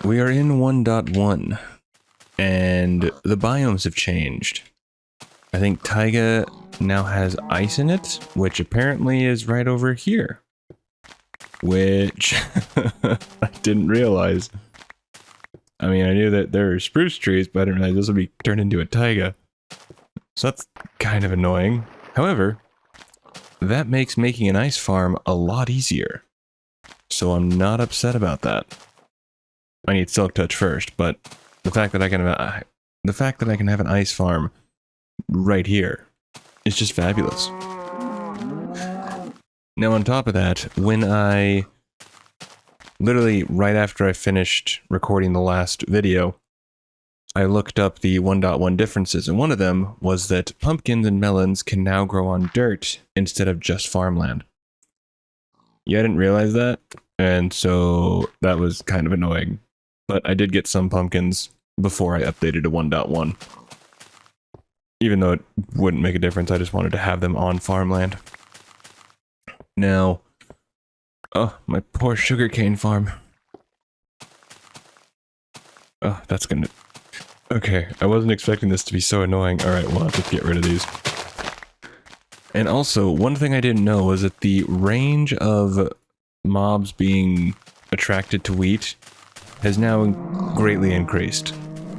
we are in 1.1, and the biomes have changed. I think taiga now has ice in it, which apparently is right over here. Which I didn't realize. I mean, I knew that there are spruce trees, but I didn't realize this would be turned into a taiga. So that's kind of annoying. However, that makes making an ice farm a lot easier. So I'm not upset about that. I need Silk Touch first, but the fact that I can have an ice farm right here is just fabulous. Now on top of that, when I literally right after I finished recording the last video, I looked up the 1.1 differences, and one of them was that pumpkins and melons can now grow on dirt instead of just farmland. Yeah, I didn't realize that, and so that was kind of annoying. But I did get some pumpkins before I updated to 1.1. Even though it wouldn't make a difference, I just wanted to have them on farmland. Now, oh, my poor sugarcane farm. Oh, that's gonna... Okay, I wasn't expecting this to be so annoying. Alright, we'll have to get rid of these. And also, one thing I didn't know was that the range of mobs being attracted to wheat has now greatly increased.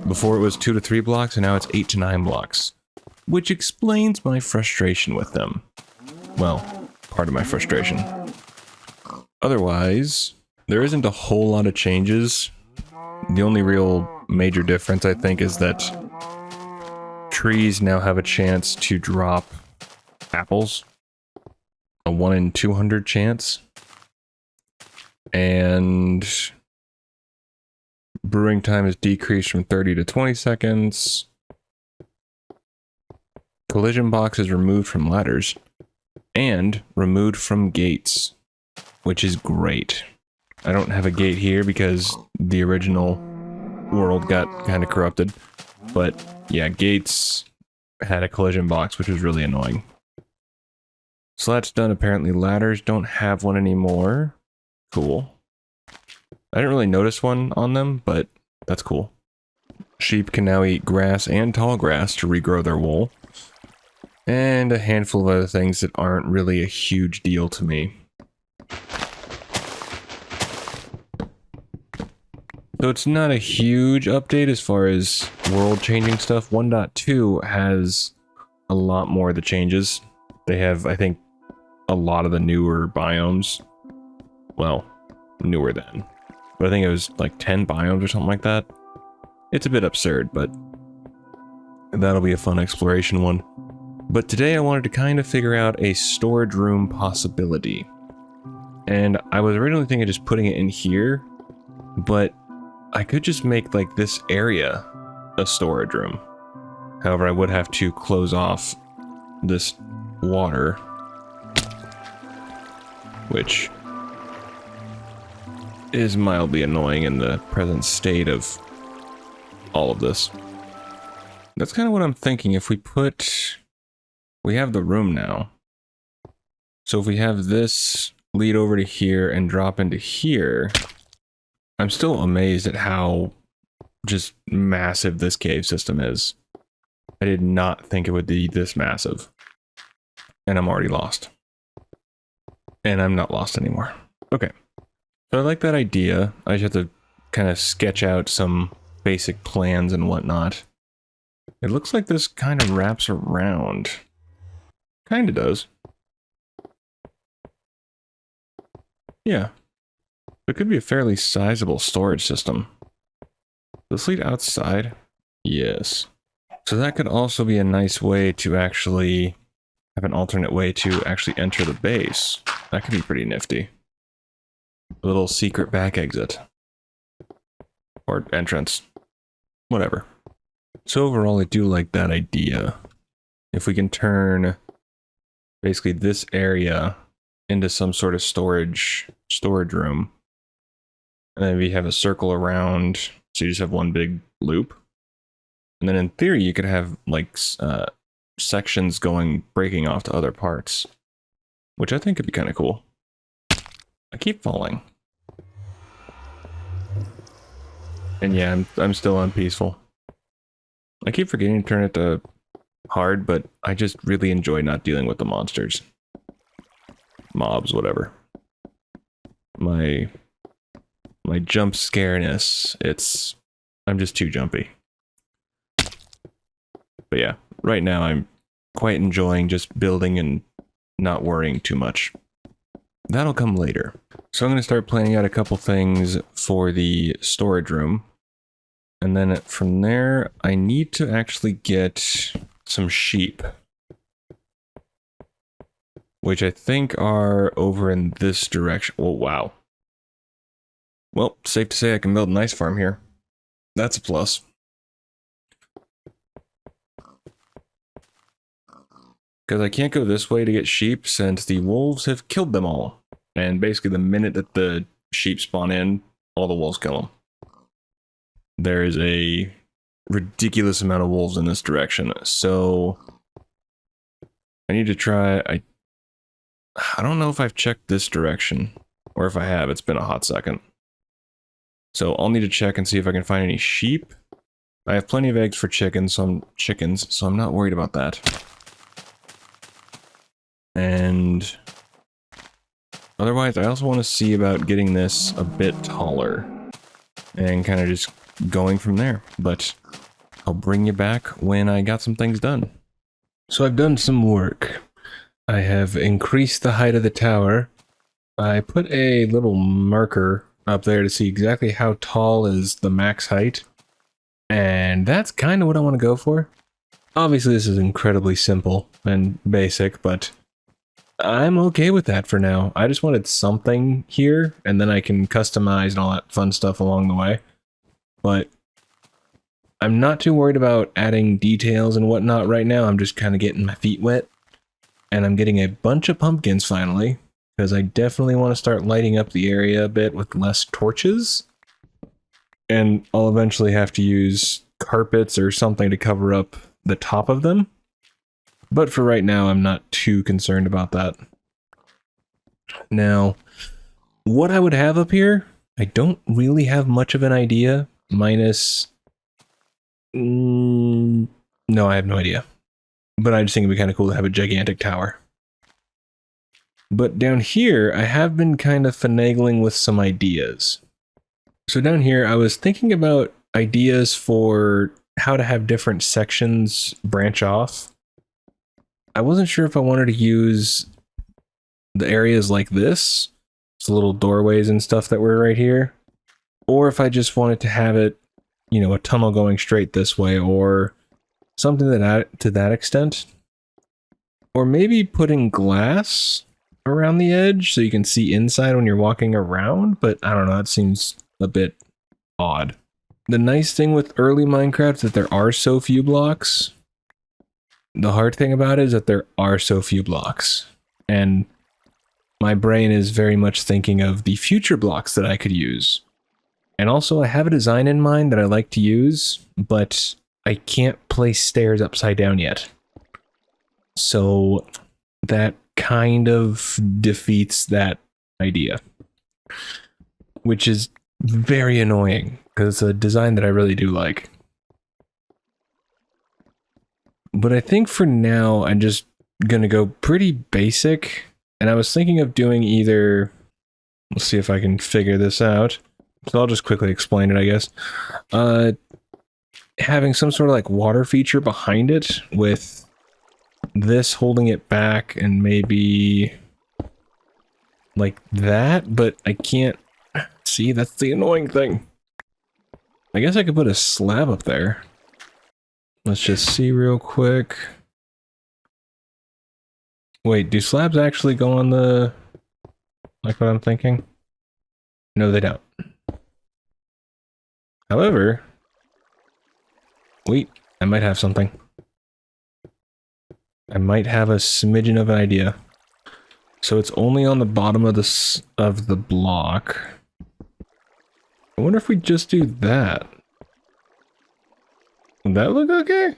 Before it was 2 to 3 blocks, and now it's 8 to 9 blocks. Which explains my frustration with them. Well, part of my frustration. Otherwise, there isn't a whole lot of changes. The only real major difference, I think, is that trees now have a chance to drop apples. A 1 in 200 chance. And brewing time is decreased from 30 to 20 seconds. Collision box is removed from ladders. And removed from gates, which is great. I don't have a gate here because the original world got kind of corrupted. But yeah, gates had a collision box, which was really annoying. So that's done. Apparently ladders don't have one anymore. Cool. I didn't really notice one on them, but that's cool. Sheep can now eat grass and tall grass to regrow their wool. And a handful of other things that aren't really a huge deal to me. So it's not a huge update as far as world-changing stuff. 1.2 has a lot more of the changes. They have, I think, a lot of the newer biomes. Well, newer then. But I think it was like 10 biomes or something like that. It's a bit absurd, but that'll be a fun exploration one. But today I wanted to kind of figure out a storage room possibility. And I was originally thinking of just putting it in here, but I could just make like this area a storage room. However, I would have to close off this water, which is mildly annoying in the present state of all of this. That's kind of what I'm thinking. If we put... We have the room now. So if we have this lead over to here and drop into here, I'm still amazed at how just massive this cave system is. I did not think it would be this massive. And I'm already lost. And I'm not lost anymore. Okay. So I like that idea. I just have to kind of sketch out some basic plans and whatnot. It looks like this kind of wraps around. Kind of does. Yeah. It could be a fairly sizable storage system. This lead outside? Yes. So that could also be a nice way to actually have an alternate way to actually enter the base. That could be pretty nifty. A little secret back exit. Or entrance. Whatever. So overall, I do like that idea. If we can turn basically this area into some sort of storage room. And then we have a circle around, so you just have one big loop. And then in theory, you could have like sections breaking off to other parts, which I think could be kind of cool. I keep falling. And yeah, I'm still unpeaceful. I keep forgetting to turn it to hard, but I just really enjoy not dealing with the monsters. Mobs, whatever. My jump scareness, I'm just too jumpy. But yeah, right now I'm quite enjoying just building and not worrying too much. That'll come later. So I'm going to start planning out a couple things for the storage room. And then from there, I need to actually get some sheep. Which I think are over in this direction. Oh, wow. Well, safe to say I can build a nice farm here. That's a plus. Because I can't go this way to get sheep since the wolves have killed them all. And basically the minute that the sheep spawn in, all the wolves kill them. There is a ridiculous amount of wolves in this direction. So I need to try... I don't know if I've checked this direction. Or if I have, it's been a hot second. So I'll need to check and see if I can find any sheep. I have plenty of eggs for chickens, so I'm not worried about that. And otherwise, I also want to see about getting this a bit taller and kind of just going from there. But I'll bring you back when I got some things done. So I've done some work. I have increased the height of the tower. I put a little marker up there to see exactly how tall is the max height. And that's kind of what I want to go for. Obviously, this is incredibly simple and basic, but I'm okay with that for now. I just wanted something here, and then I can customize and all that fun stuff along the way. But I'm not too worried about adding details and whatnot right now. I'm just kind of getting my feet wet. And I'm getting a bunch of pumpkins finally, because I definitely want to start lighting up the area a bit with less torches. And I'll eventually have to use carpets or something to cover up the top of them. But for right now, I'm not too concerned about that. Now, what I would have up here, I don't really have much of an idea, minus... no, I have no idea. But I just think it'd be kind of cool to have a gigantic tower. But down here, I have been kind of finagling with some ideas. So down here, I was thinking about ideas for how to have different sections branch off. I wasn't sure if I wanted to use the areas like this, the little doorways and stuff that were right here, or if I just wanted to have it, you know, a tunnel going straight this way, or something to that extent. Or maybe putting glass around the edge so you can see inside when you're walking around, but I don't know, it seems a bit odd. The nice thing with early Minecraft is that there are so few blocks. The hard thing about it is that there are so few blocks. And my brain is very much thinking of the future blocks that I could use. And also I have a design in mind that I like to use, but I can't place stairs upside down yet. So that kind of defeats that idea. Which is very annoying, because it's a design that I really do like. But I think for now, I'm just gonna go pretty basic. And I was thinking of doing either... Let's see if I can figure this out. So I'll just quickly explain it, I guess. Having some sort of like water feature behind it with this holding it back and maybe like that, but I can't see. That's the annoying thing. I guess I could put a slab up there. Let's just see real quick. Wait, do slabs actually go on the... like what I'm thinking? No, they don't. However... wait, I might have something. I might have a smidgen of an idea. So it's only on the bottom of the block. I wonder if we just do that. Would that look okay?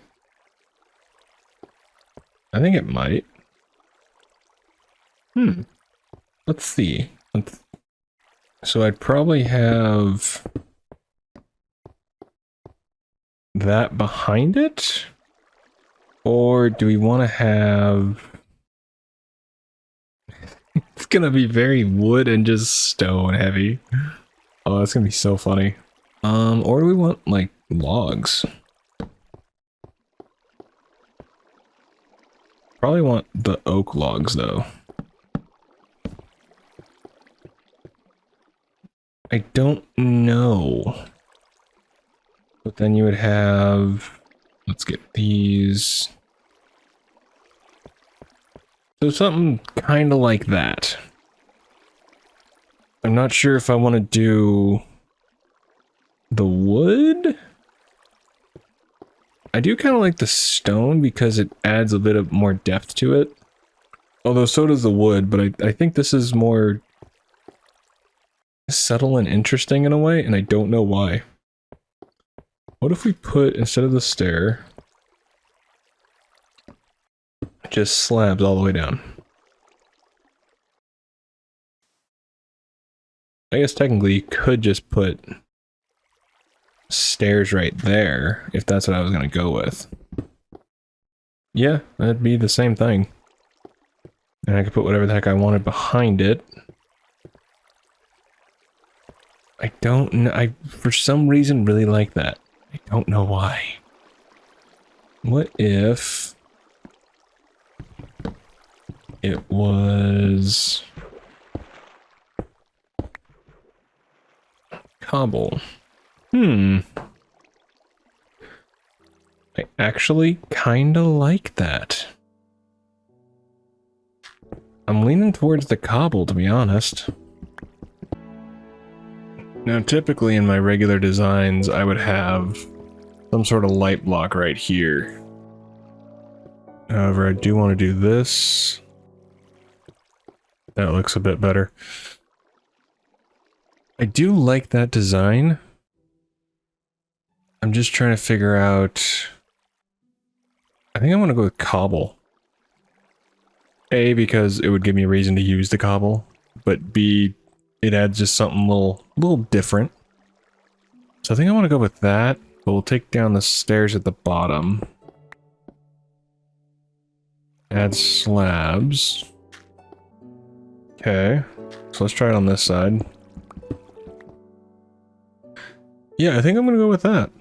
I think it might. Let's see. So I'd probably have... that behind it? Or do we want to have... It's gonna be very wood and just stone heavy. Oh, that's gonna be so funny. Or do we want, like, logs? Probably want the oak logs, though. I don't know. But then you would have... Let's get these. So something kind of like that. I'm not sure if I want to do the wood. I do kind of like the stone because it adds a bit of more depth to it. Although so does the wood, but I think this is more subtle and interesting in a way, and I don't know why. What if we put, instead of the stair, just slabs all the way down? I guess technically you could just put stairs right there, if that's what I was going to go with. Yeah, that'd be the same thing. And I could put whatever the heck I wanted behind it. I don't know, I for some reason really like that. I don't know why. What if it was cobble? I actually kinda like that. I'm leaning towards the cobble, to be honest. Now, typically in my regular designs, I would have some sort of light block right here. However, I do want to do this. That looks a bit better. I do like that design. I'm just trying to figure out... I think I want to go with cobble. A, because it would give me a reason to use the cobble, but B, it adds just something a little different. So I think I want to go with that, but we'll take down the stairs at the bottom. Add slabs. Okay, so let's try it on this side. Yeah, I think I'm going to go with that.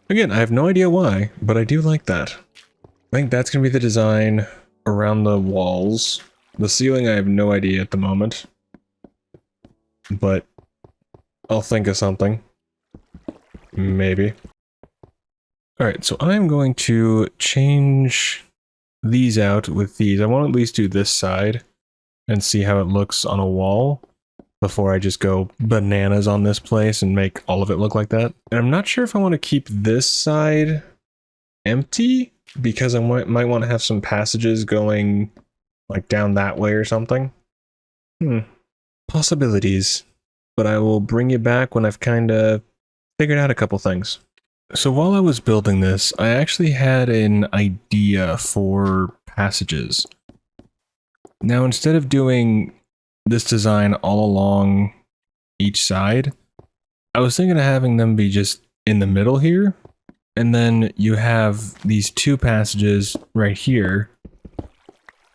Again, I have no idea why, but I do like that. I think that's going to be the design around the walls. The ceiling I have no idea at the moment. But I'll think of something. Maybe. Alright, so I'm going to change these out with these. I want to at least do this side and see how it looks on a wall before I just go bananas on this place and make all of it look like that. And I'm not sure if I want to keep this side empty because I might want to have some passages going like down that way or something. Possibilities. But I will bring you back when I've kind of figured out a couple things. So while I was building this, I actually had an idea for passages. Now, instead of doing this design all along each side, I was thinking of having them be just in the middle here, and then you have these two passages right here,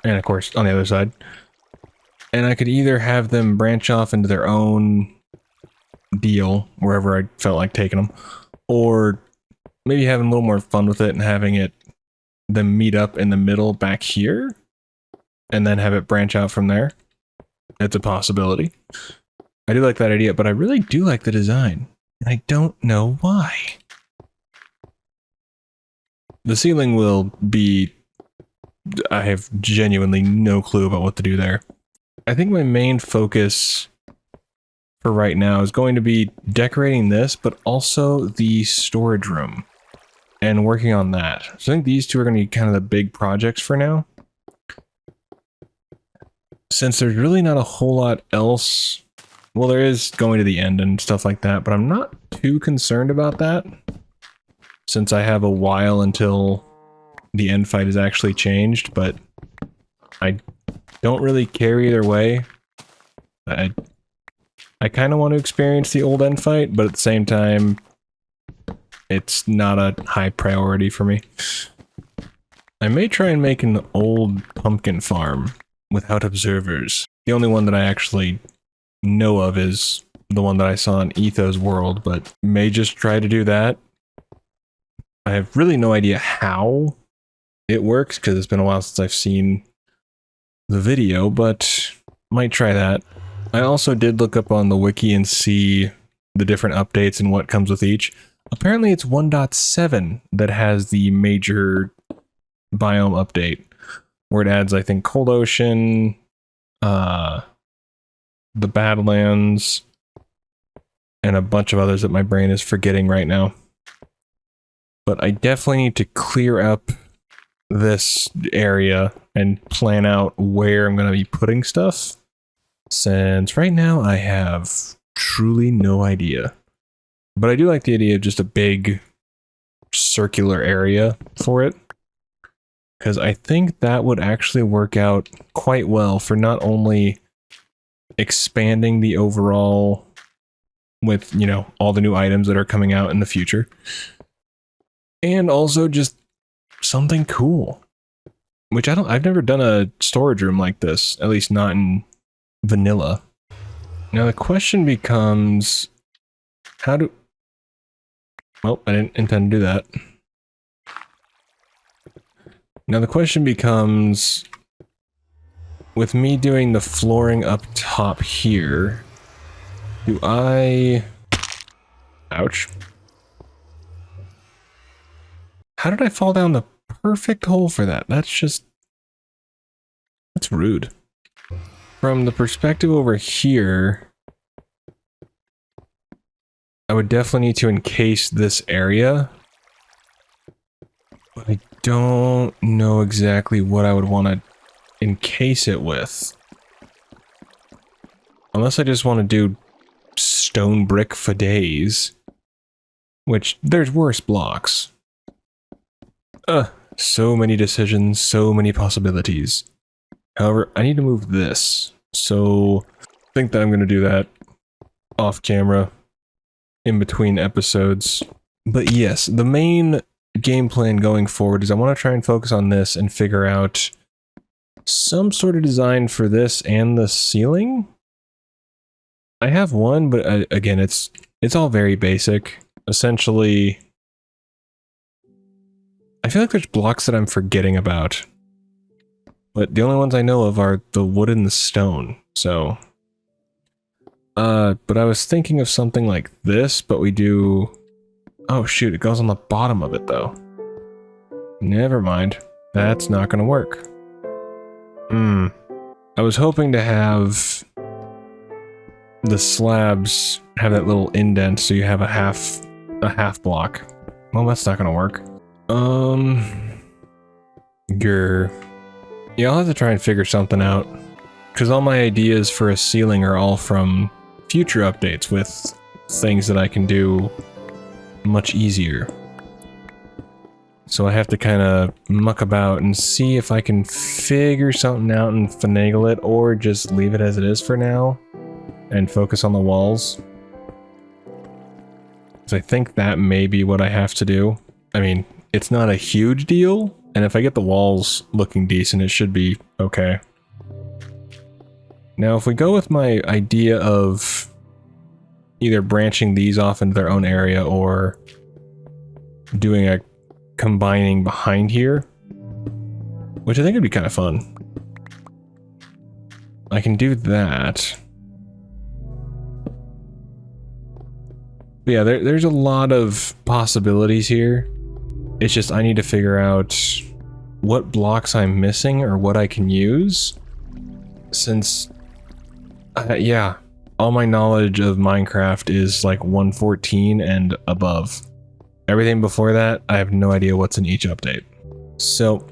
and of course on the other side, and I could either have them branch off into their own deal wherever I felt like taking them, or maybe having a little more fun with it and having them meet up in the middle back here, and then have it branch out from there. It's a possibility. I do like that idea, but I really do like the design. And I don't know why. The ceiling will be... I have genuinely no clue about what to do there. I think my main focus for right now is going to be decorating this, but also the storage room. And working on that. So I think these two are going to be kind of the big projects for now. Since there's really not a whole lot else, well, there is going to the end and stuff like that, but I'm not too concerned about that, since I have a while until the end fight is actually changed, but I don't really care either way. I kind of want to experience the old end fight, but at the same time, it's not a high priority for me. I may try and make an old pumpkin farm without observers. The only one that I actually know of is the one that I saw in Etho's world, but may just try to do that. I have really no idea how it works because it's been a while since I've seen the video, but might try that. I also did look up on the wiki and see the different updates and what comes with each. Apparently it's 1.7 that has the major biome update, where it adds, I think, Cold Ocean, the Badlands, and a bunch of others that my brain is forgetting right now. But I definitely need to clear up this area and plan out where I'm going to be putting stuff, since right now I have truly no idea. But I do like the idea of just a big circular area for it, because I think that would actually work out quite well for not only expanding the overall with, you know, all the new items that are coming out in the future, and also just something cool. Which I've never done a storage room like this, at least not in vanilla. Now the question becomes, well, I didn't intend to do that. Now the question becomes, with me doing the flooring up top here, do I... Ouch. How did I fall down the perfect hole for that? That's rude. From the perspective over here, I would definitely need to encase this area. But I don't know exactly what I would want to encase it with. Unless I just want to do stone brick for days. Which, there's worse blocks. So many decisions, so many possibilities. However, I need to move this. So, I think that I'm going to do that off camera in between episodes. But yes, the main game plan going forward is I want to try and focus on this and figure out some sort of design for this and the ceiling. I have one, but again, it's all very basic. Essentially, I feel like there's blocks that I'm forgetting about. But the only ones I know of are the wood and the stone, so... but I was thinking of something like this, but we do... Oh shoot, it goes on the bottom of it though. Never mind. That's not gonna work. I was hoping to have the slabs have that little indent so you have a half block. Well, that's not gonna work. Yeah, I'll have to try and figure something out. Because all my ideas for a ceiling are all from future updates with things that I can do much easier. So I have to kind of muck about and see if I can figure something out and finagle it, or just leave it as it is for now and focus on the walls. Because I think that may be what I have to do. I mean, it's not a huge deal, and if I get the walls looking decent, it should be okay. Now, if we go with my idea of either branching these off into their own area or doing a combining behind here, which I think would be kind of fun. I can do that. But yeah, there's a lot of possibilities here. It's just I need to figure out what blocks I'm missing or what I can use. Since, yeah, all my knowledge of Minecraft is like 1.14 and above. Everything before that, I have no idea what's in each update. So,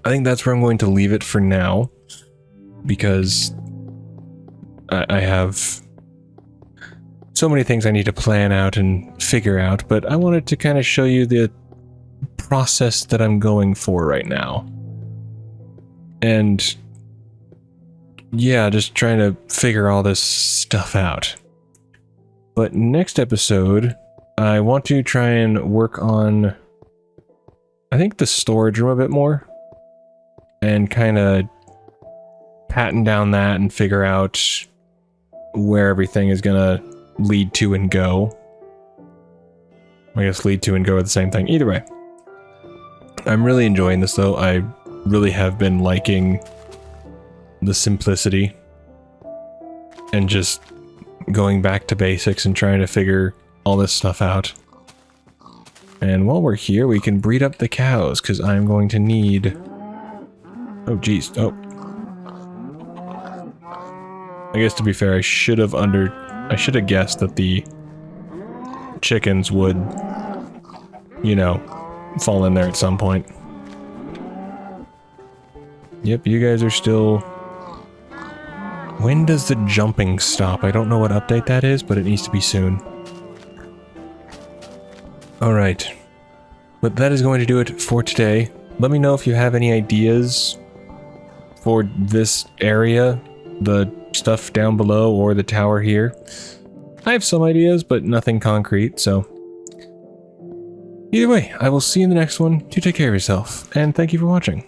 I think that's where I'm going to leave it for now. Because I have so many things I need to plan out and figure out, but I wanted to kind of show you the process that I'm going for right now. And yeah, just trying to figure all this stuff out. But next episode, I want to try and work on, I think, the storage room a bit more. And kind of patent down that and figure out where everything is gonna lead to and go. I guess lead to and go are the same thing. Either way. I'm really enjoying this though. I really have been liking the simplicity and just going back to basics and trying to figure all this stuff out. And while we're here, we can breed up the cows because I'm going to need... Oh, geez. Oh. I guess to be fair, I should have guessed that the chickens would, you know, fall in there at some point. Yep, you guys are still... When does the jumping stop? I don't know what update that is, but it needs to be soon. Alright. But that is going to do it for today. Let me know if you have any ideas for this area, the stuff down below or the tower here. I have some ideas, but nothing concrete, so... Either way, I will see you in the next one. Do take care of yourself, and thank you for watching.